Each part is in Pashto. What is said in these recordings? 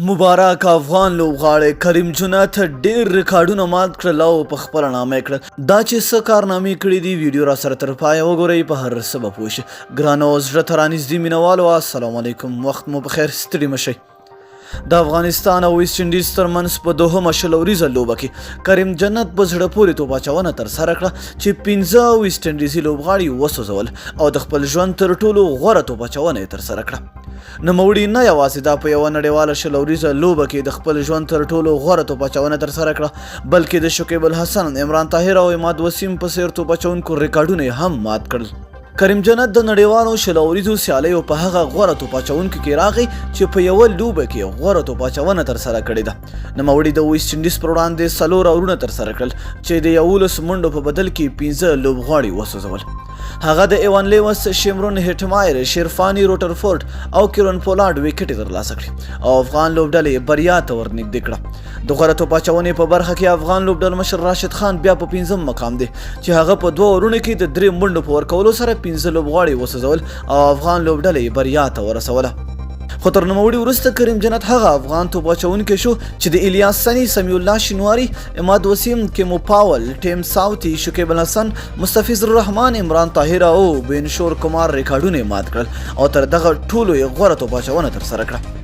مبارک افغان لوبغاړی کریم جنت ډیر ریکارډونه مات کړل او په خپله نامه یې کړل. دا چې څه کارنامې کړي دي ویډیو را سره تر پایه وګورئ، په هر څه به پوه شئ. ګرانو زړه ته رانږدې مینوالو السلام علیکم، وخت مو په خیر، ستړي مه شئ. د افغانستان او ویسټ انډیز ترمنځ په دوهمه شلوریزه لوبه کې کریم جنت په زړه پورې توپ اچونه ترسره کړه چې 15 ویسټ انډیزي لوبغاړي وسوځول او د خپل ژوند تر ټولو غوره توپ اچونه یې ترسره کړه. نوموړي نه یوازې دا په یوه نړیواله شلوریزه لوبه کې د خپل ژوند تر ټولو غوره توپ اچونه ترسره کړه، بلکې د شکیب الحسن، عمران طاهر او عماد وسیم په څېر توپ اچوونکو ریکارډونه یې هم مات کړل. کریم جنت د نړیوالو شلوریزو سیالیو په هغه غوره توپ اچوونکو کې راغی چې په یوه لوبه کې غوره توپ اچونه ترسره کړې ده. نوموړي د ویسټ انډیز پر وړاندې 4 راوندونه ترسره کړل چې د 11 منډو په بدل کې 15 لوبغاړي وسوځول. هغه د ایوان لیوس، شیمرون هیټمایر، شیرفانی روټرفورډ او کیرون پولارډ وکټې ترلاسه کړې او افغان لوبډلې بریا ته ورنږدې کړه. د غوره توپ اچونې په برخه کې افغان لوبډل مشر راشد خان بیا په 5م مقام دی چې هغه په 2 اورونو کې د 3 منډو په ورکولو سره 15 لوبغاړي وسوځول او افغان لوبډلې بریا ته ورسوله. خو تر نوموړي وروسته کریم جنت هغه افغان توپ اچوونکی شو چې د الیاس سنی، سمیع الله شینواري، عماد وسیم، کیمو پاول، ټیم ساوتي، شکیب الحسن، مستفیض الرحمن، عمران طاهر او بینشور کمار ریکارډونه مات کړل او تر دغه ټولو یې غوره توپ اچونه ترسره کړه.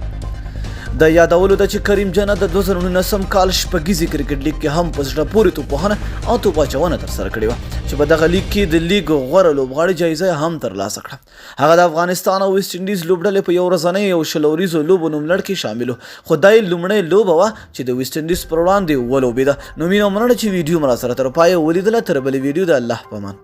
د یادولو ده چې کریم جنت د 2019 کال شپږیزې کرکټ لیګ کې هم په زړه پورې توپوهنه او توپ اچونه ترسره کړې وه چې په دغه لیګ کې د لیګ غوره لوبغاړي جایزه هم ترلاسه کړه. هغه د افغانستان او ویسټ انډیز لوبډلې په یو ورځنۍ او شلوریزو لوبو نوملړ کې شامل و، خو دا یې لومړۍ لوبه وه چې د ویسټ انډیز پر وړاندې ولوبېده. نو مینه او مننه چې ویډیو مو راسره تر پایه ولیدله. تر بلې ویډیو د الله په امان.